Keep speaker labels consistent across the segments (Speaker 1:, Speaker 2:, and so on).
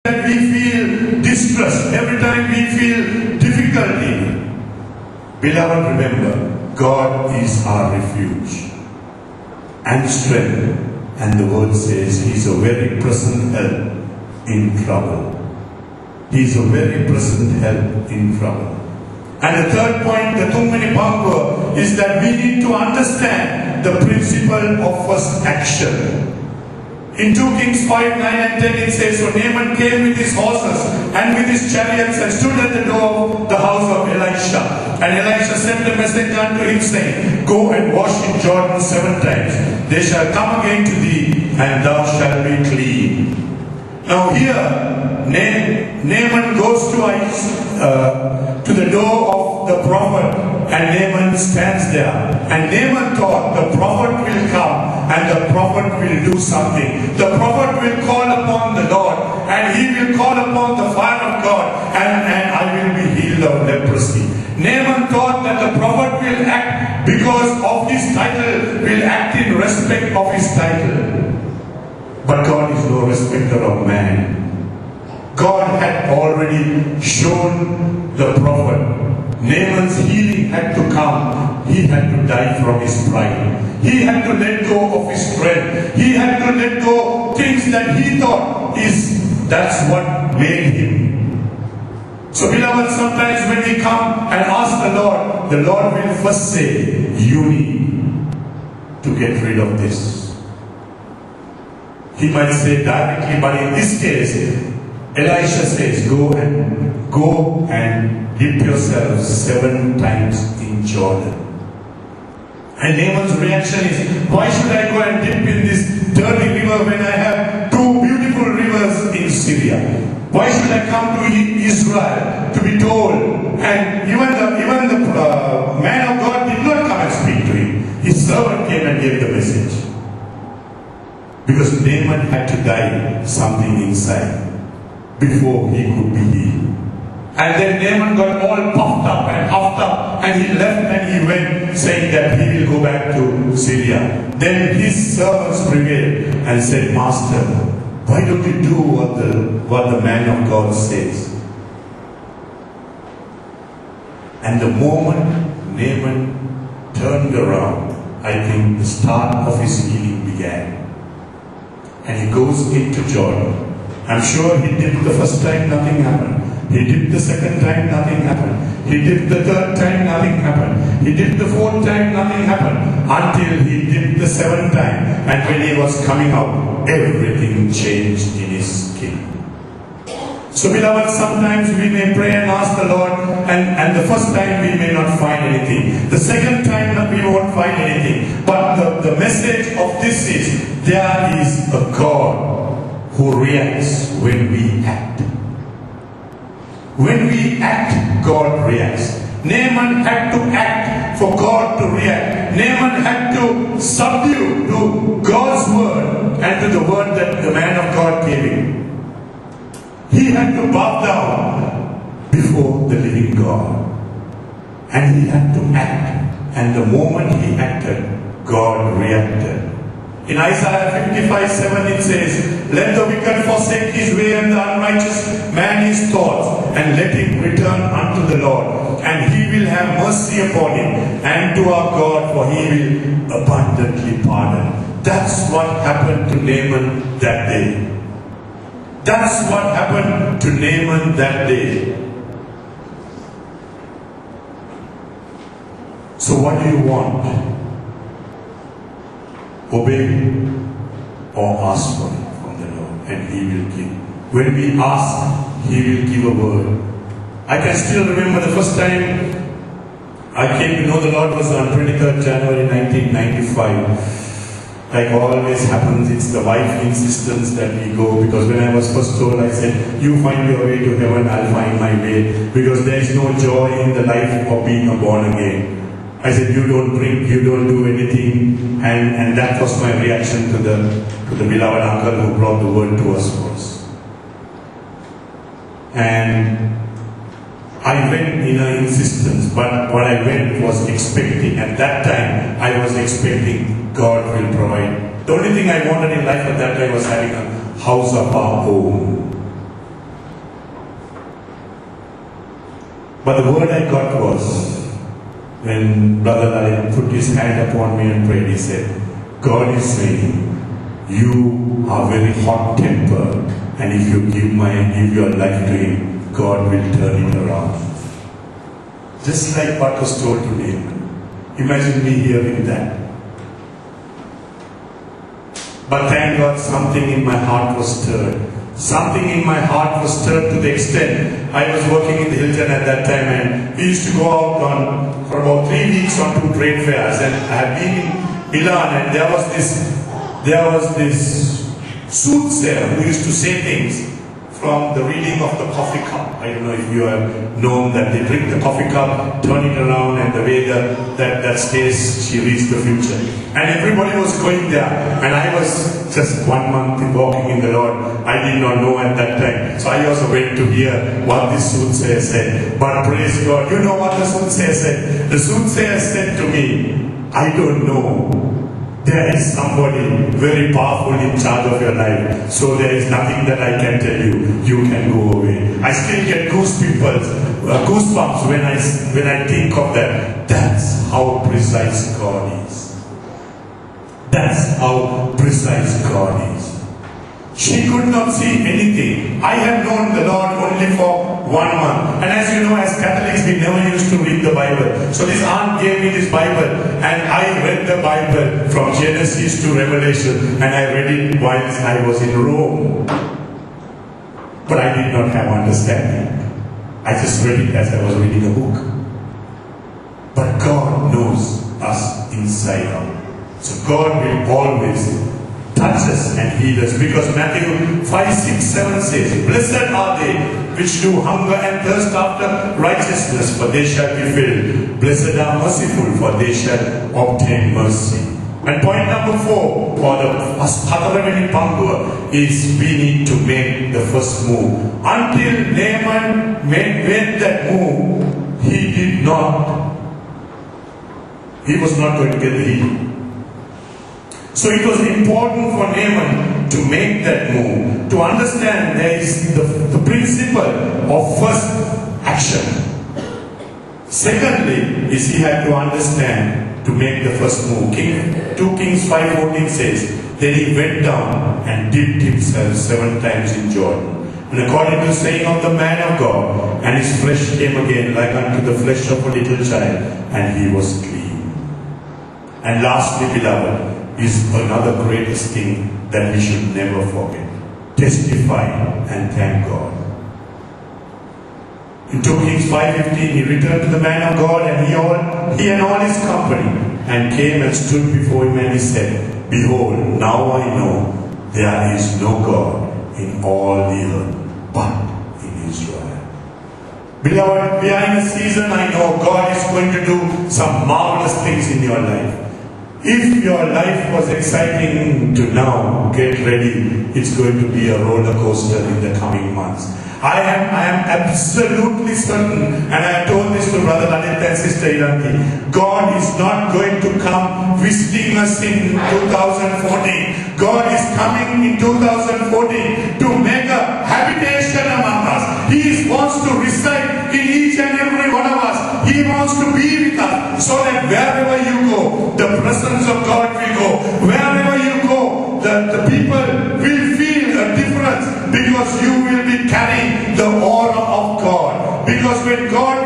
Speaker 1: that we feel distress, every time we feel difficulty, beloved, remember, God is our refuge and strength. And the word says He is a very present help in trouble. He is a very present help in trouble. And the third point, the Tumani power, is that we need to understand the principle of first action. In 2 Kings 5, 9 and 10 it says, so Naaman came with his horses and with his chariots and stood at the door of the house of Elisha. And Elisha sent a message unto him saying, go and wash in Jordan 7 times. They shall come again to thee, and thou shalt be clean. Now here, Naaman goes to the door of the prophet, and Naaman stands there. And Naaman thought the prophet will come and the prophet will do something. The prophet will call upon the Lord, and he will call upon the fire of God, and I will be healed of leprosy. Naaman thought that the prophet will act because of his title, will act in respect of his title. But God is no respecter of man. God had already shown the prophet. Naaman's healing had to come. He had to die from his pride. He had to let go of his strength. He had to let go things that he thought that's what made him. So beloved, sometimes when we come and ask the Lord will first say, you need to get rid of this. He might say directly, but in this case, Elisha says, go and dip yourself 7 times in Jordan. And Naaman's reaction is, why should I go and dip in this dirty river when I have 2 beautiful rivers in Syria? Why should I come to Israel to be told? And even the man of God did not come and speak to him. His servant came and gave the message. Because Naaman had to die something inside before he could be healed. And then Naaman got all puffed up and puffed up, and he left and he went saying that he will go back to Syria. Then his servants prevailed and said, Master, why don't you do what the man of God says? And the moment Naaman turned around, I think the start of his healing began. And he goes into Jordan. I'm sure he dipped the first time, nothing happened. He dipped the second time, nothing happened. He dipped the third time, nothing happened. He dipped the 4th time, nothing happened. Until he dipped the 7th time. And when he was coming out, everything changed in his skin. So beloved, sometimes we may pray and ask the Lord, and the first time we may not find anything. The second time we won't find anything. But the message of this is, there is a God who reacts when we act. When we act, God reacts. Naaman had to act for God to react. Naaman had to subdue to God's word and to the word that the man of God gave him. He had to bow down before the living God. And he had to act. And the moment he acted, God reacted. In Isaiah 55:7 it says, let the wicked forsake his way and the unrighteous man his thoughts, and let him return unto the Lord, and he will have mercy upon him, and to our God, for he will abundantly pardon. That's what happened to Naaman that day. That's what happened to Naaman that day. So what do you want? Obey or ask for it from the Lord, and He will give. When we ask, He will give a word. I can still remember the first time I came to know the Lord was on 23rd January 1995. Like always happens, it's the wife insistence that we go, because when I was first told, I said, you find your way to heaven, I'll find my way, because there is no joy in the life of being a born again. I said, you don't drink, you don't do anything, and that was my reaction to the beloved uncle who brought the word to us first. And I went in an insistence, but what I went was expecting. At that time, I was expecting God will provide. The only thing I wanted in life at that time was having a house of our own. But the word I got was, when Brother Lalit put his hand upon me and prayed, he said, God is saying, you are very hot-tempered, and if you give your life to Him, God will turn it around. Just like what was told to Naaman. Imagine me hearing that. But thank God, something in my heart was stirred. Something in my heart was stirred to the extent I was working in the Hilton at that time, and we used to go out for about 3 weeks on 2 trade fairs, and I had been in Milan, and there was this soothsayer who used to say things from the reading of the coffee cup. I don't know if you have known that they drink the coffee cup, turn it around, and the way that stays, she reads the future. And everybody was going there, and I was just 1 month walking in the Lord. I did not know at that time, so I also went to hear what this soothsayer said. But praise God, you know what the soothsayer said? The soothsayer said to me, I don't know. There is somebody very powerful in charge of your life. So there is nothing that I can tell you. You can go away. I still get goosebumps when I think of that. That's how precise God is. That's how precise God is. She could not see anything. I have known the Lord only for 1 month. And as you know, as Catholics, we never used to read the Bible. So this aunt gave me this Bible, and I read the Bible from Genesis to Revelation, and I read it whilst I was in Rome. But I did not have understanding. I just read it as I was reading a book. But God knows us inside out. So God will always touch us and heal us, because Matthew 5, 6, 7 says, blessed are they which do hunger and thirst after righteousness, for they shall be filled. Blessed are merciful, for they shall obtain mercy. And point number 4 for the Hatharamini Pangua is we need to make the first move. Until Naaman made that move, he was not going to get the healing. So it was important for Naaman to make that move, to understand there is the principle of first action. Secondly, is he had to understand to make the first move. 2 Kings 5:14 says, then he went down and dipped himself 7 times in Jordan. And according to the saying of the man of God, and his flesh came again like unto the flesh of a little child, and he was clean. And lastly, beloved, is another greatest thing that we should never forget. Testify and thank God. In 2 Kings 5:15, he returned to the man of God, and he and all his company, and came and stood before him, and he said, behold, now I know there is no God in all the earth but in Israel. Beloved, we are in a season, I know God is going to do some marvelous things in your life. If your life was exciting to now, get ready. It's going to be a roller coaster in the coming months. I am absolutely certain, and I have told this to Brother Lalit and Sister Iranti, God is not going to come visiting us in 2014. God is coming in 2014 to make a habitation among us. He wants to reside in each and every one of us. He wants to be with us, so that wherever you go, the presence of God will go. Wherever you go, the people will feel a difference, because you will be carrying the aura of God. Because when God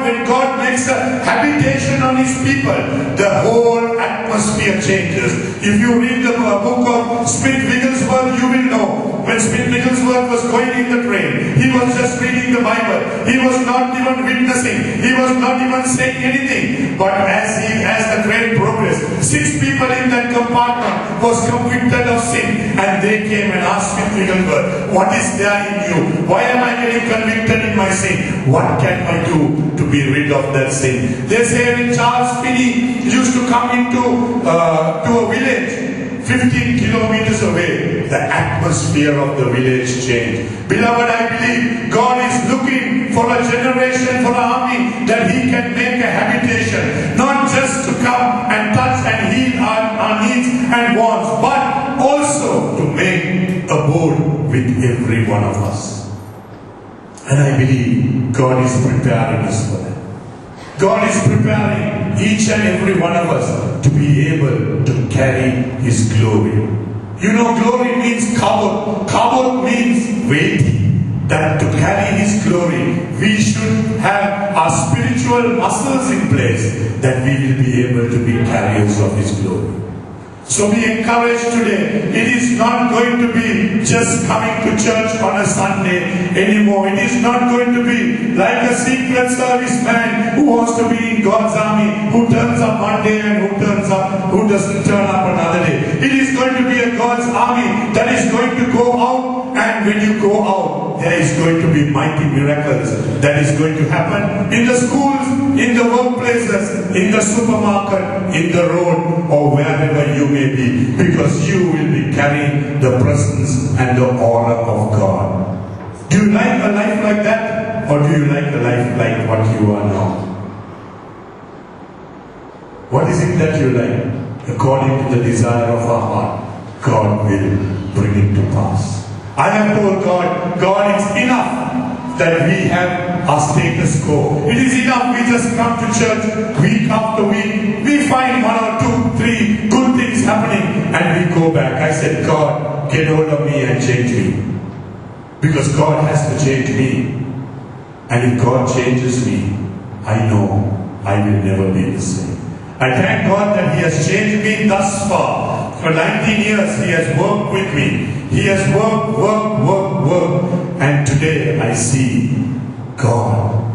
Speaker 1: makes a habitation on His people, the whole atmosphere changes. If you read the book of Smith Wigglesworth, you will know. When Smith Wigglesworth was going in the train, he was just reading the Bible. He was not even witnessing. He was not even saying anything. But as the train progressed, 6 people in that compartment was convicted of sin, and they came and asked Smith Wigglesworth, what is there in you? Why am I getting convicted in my sin? What can I do to be rid of that sin? They say when Charles Finney used to come into to a village 15 kilometers away, the atmosphere of the village changed. Beloved, I believe God is looking for a generation, for an army, that He can make a habitation. Not just to come and touch and heal our needs and wants, but also to make abode with every one of us. And I believe God is preparing us for that. God is preparing each and every one of us to be able to carry His glory. You know, glory means kabod. Kabod means weighty. That to carry His glory, we should have our spiritual muscles in place, that we will be able to be carriers of His glory. So be encouraged today. It is not going to be just coming to church on a Sunday anymore. It is not going to be like a secret service man who wants to be in God's army, who turns up one day and who doesn't turn up another day. It is going to be a God's army that is going to go out, and when you go out, there is going to be mighty miracles that is going to happen in the schools, in the workplaces, in the supermarket, in the road, or wherever you may be, because you will be carrying the presence and the aura of God. Do you like a life like that, or do you like a life like what you are now? What is it that you like? According to the desire of our heart, God will bring it to pass. I have told God, God, it's enough that we have our status quo. It is enough we just come to church week after week. We find 1 or 2, 3 good things happening and we go back. I said, God, get hold of me and change me. Because God has to change me. And if God changes me, I know I will never be the same. I thank God that He has changed me thus far. For 19 years He has worked with me. He has worked. And today I see God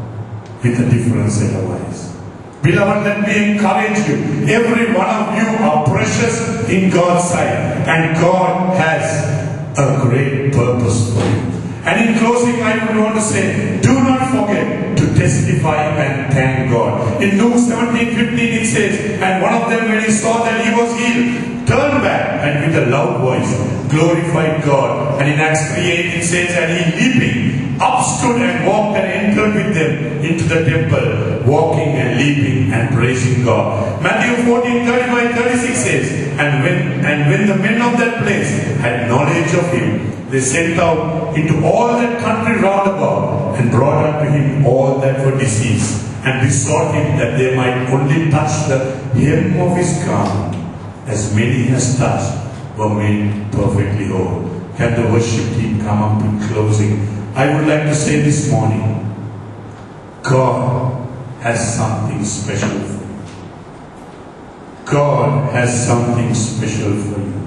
Speaker 1: with a different set of eyes. Beloved, let me encourage you. Every one of you are precious in God's sight. And God has a great purpose for you. And in closing, I would want to say, do not forget to testify and thank God. In Luke 17:15 it says, and one of them, when he saw that he was healed, turned back and with a loud voice glorified God. And in Acts 3:8 it says, and he leaping up stood and walked and entered with them into the temple, walking and leaping and praising God. Matthew 14:35-36 says, and when the men of that place had knowledge of him, they sent out into all that country round about and brought unto him all that were diseased, and besought him that they might only touch the hem of his garment. As many as touched were made perfectly whole. Can the worship team come up in closing? I would like to say this morning, God has something special for you. God has something special for you.